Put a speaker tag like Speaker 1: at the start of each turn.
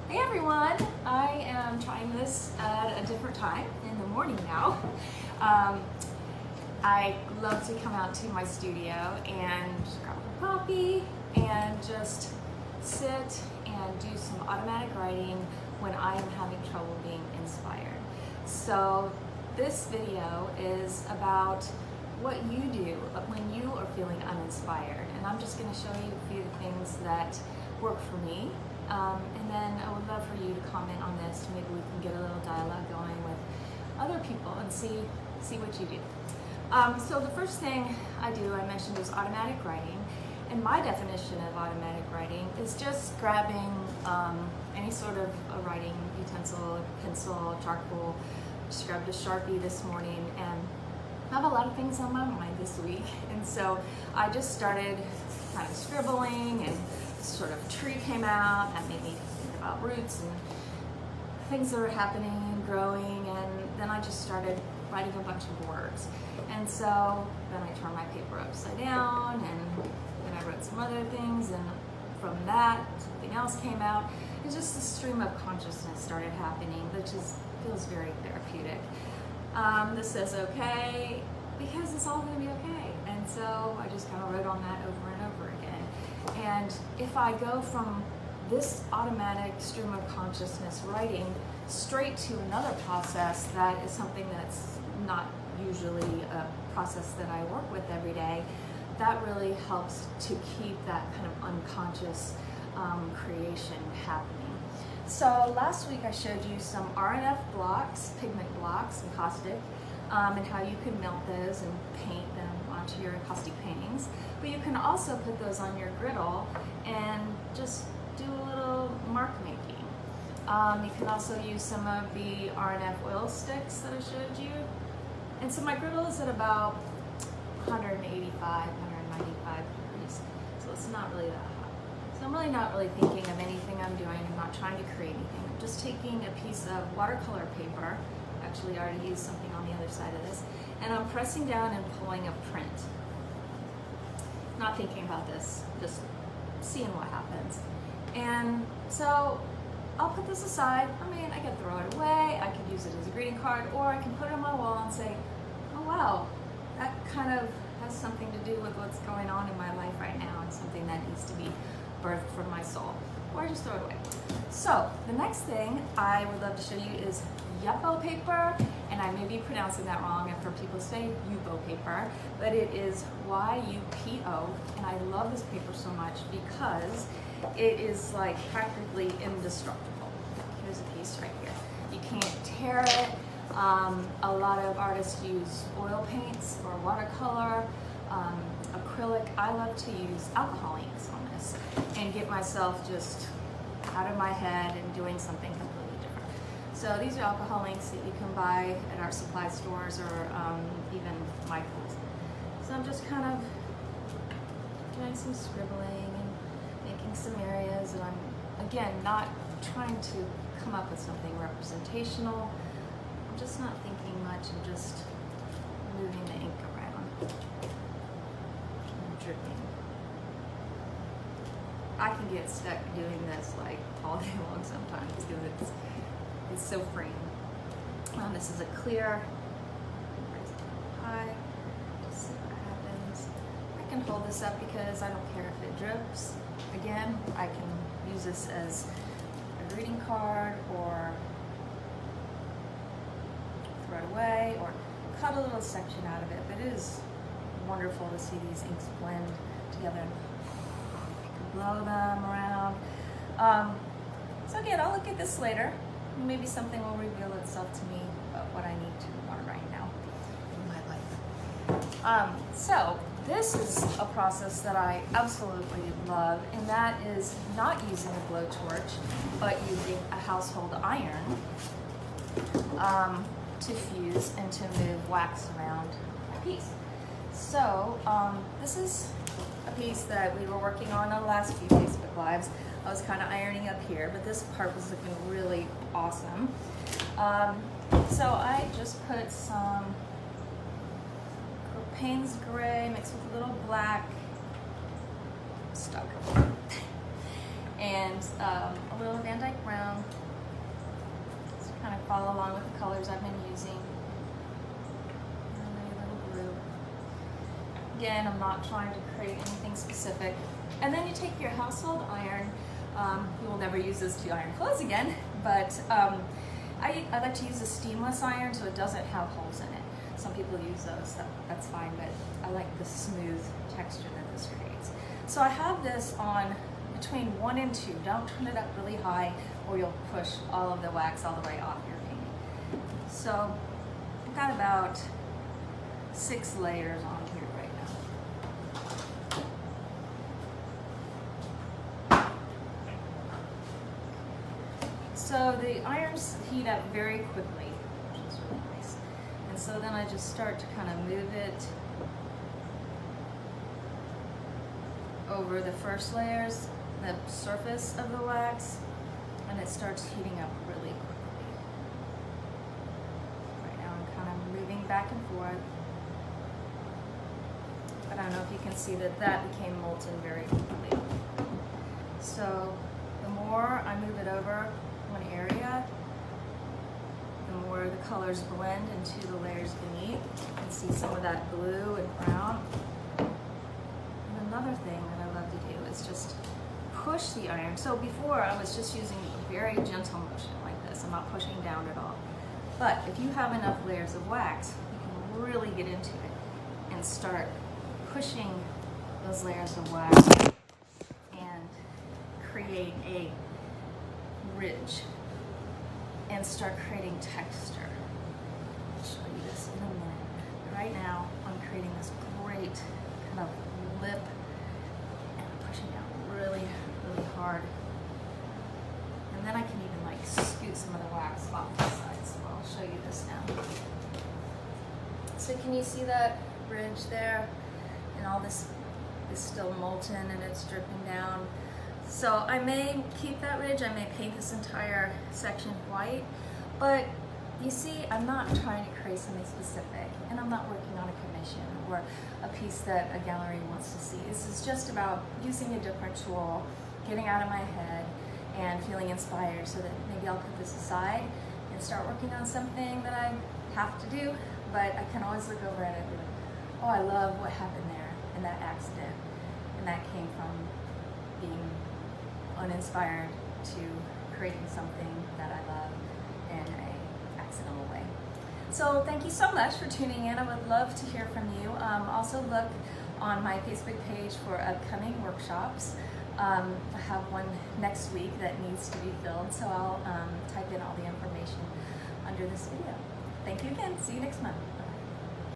Speaker 1: Hey everyone, I am trying this at a different time in the morning now. I love to come out to my studio and grab a coffee and just sit and do some automatic writing when I am having trouble being inspired. So this video is about what you do when you are feeling uninspired, and I'm just going to show you a few things that work for me. And then I would love for you to comment on this. Maybe we can get a little dialogue going with other people and see what you do. So the first thing I do, I mentioned, is automatic writing. And my definition of automatic writing is just grabbing any sort of a writing utensil, pencil, charcoal. Just grabbed a Sharpie this morning, and I have a lot of things on my mind this week. And so I just started kind of scribbling, and sort of tree came out that made me think about roots and things that were happening and growing, and then I just started writing a bunch of words. And so then I turned my paper upside down, and then I wrote some other things, and from that something else came out. It's just the stream of consciousness started happening, which feels very therapeutic. This says okay because it's all going to be okay, and so I just kind of wrote on that over and over again. And if I go from this automatic stream of consciousness writing straight to another process that is something that's not usually a process that I work with every day, that really helps to keep that kind of unconscious creation happening. So last week I showed you some RNF blocks, pigment blocks, and caustic, and how you can melt those and paint them onto your caustic paintings. But you can also put those on your griddle and just do a little mark making. You can also use some of the RNF oil sticks that I showed you. And so my griddle is at about 185, 195 degrees, so it's not really that hot. So I'm really not really thinking of anything I'm doing. I'm not trying to create anything. I'm just taking a piece of watercolor paper. Actually, I already used something on the other side of this, and I'm pressing down and pulling a print. Not thinking about this, just seeing what happens. And so I'll put this aside. I mean, I can throw it away, I could use it as a greeting card, or I can put it on my wall and say, oh wow, that kind of has something to do with what's going on in my life right now, and something that needs to be birthed from my soul. Or just throw it away. So the next thing I would love to show you is Yupo paper, and I may be pronouncing that wrong after people say Yupo paper, but it is Y-U-P-O, and I love this paper so much because it is like practically indestructible. Here's a piece right here. You can't tear it. A lot of artists use oil paints or watercolor, acrylic. I love to use alcohol inks on this and get myself just out of my head and doing something completely different. So these are alcohol inks that you can buy at our supply stores or even Michael's. So I'm just kind of doing some scribbling and making some areas, and I'm, again, not trying to come up with something representational. I'm just not thinking much and just moving the ink around and dripping. I can get stuck doing this like all day long sometimes because it's so freeing. This is a clear, raise it high, just see what happens. I can hold this up because I don't care if it drips. Again, I can use this as a greeting card, or throw it away, or cut a little section out of it. But it is wonderful to see these inks blend together and blow them around. So again, I'll look at this later. Maybe something will reveal itself to me about what I need to learn right now in my life. So this is a process that I absolutely love, and that is not using a blowtorch, but using a household iron to fuse and to move wax around a piece. So this is a piece that we were working on the last few Facebook Lives. I was kind of ironing up here, but this part was looking really awesome. So I just put some Payne's Gray mixed with a little black, stuck, and a little Van Dyke Brown. Just kind of follow along with the colors I've been using. And a little blue. Again, I'm not trying to create anything specific. And then you take your household iron. You will never use this to iron clothes again, but I like to use a steamless iron so it doesn't have holes in it. Some people use those, that's fine, but I like the smooth texture that this creates. So I have this on between 1 and 2. Don't turn it up really high or you'll push all of the wax all the way off your painting. So I've got about 6 layers on here right now. So the irons heat up very quickly, which is really nice. And so then I just start to kind of move it over the first layers, the surface of the wax, and it starts heating up really quickly. Right now I'm kind of moving back and forth. I don't know if you can see that became molten very quickly. So the more I move it over one area, the more the colors blend into the layers beneath. You can see some of that blue and brown. And another thing that I love to do is just push the iron. So before I was just using a very gentle motion like this. I'm not pushing down at all. But if you have enough layers of wax, you can really get into it and start pushing those layers of wax and create a ridge and start creating texture. I'll show you this in a minute. But right now, I'm creating this great kind of lip and I'm pushing down really, really hard. And then I can even like scoot some of the wax off the side. So I'll show you this now. So can you see that ridge there? And all this is still molten and it's dripping down. So I may keep that ridge, I may paint this entire section white, but you see, I'm not trying to create something specific, and I'm not working on a commission or a piece that a gallery wants to see. This is just about using a different tool, getting out of my head, and feeling inspired so that maybe I'll put this aside and start working on something that I have to do, but I can always look over at it and be like, oh, I love what happened there, and that accident, and that came from being uninspired to creating something that I love in an accidental way. So thank you so much for tuning in. I would love to hear from you. Also look on my Facebook page for upcoming workshops. I have one next week that needs to be filled, so I'll type in all the information under this video. Thank you again. See you next month.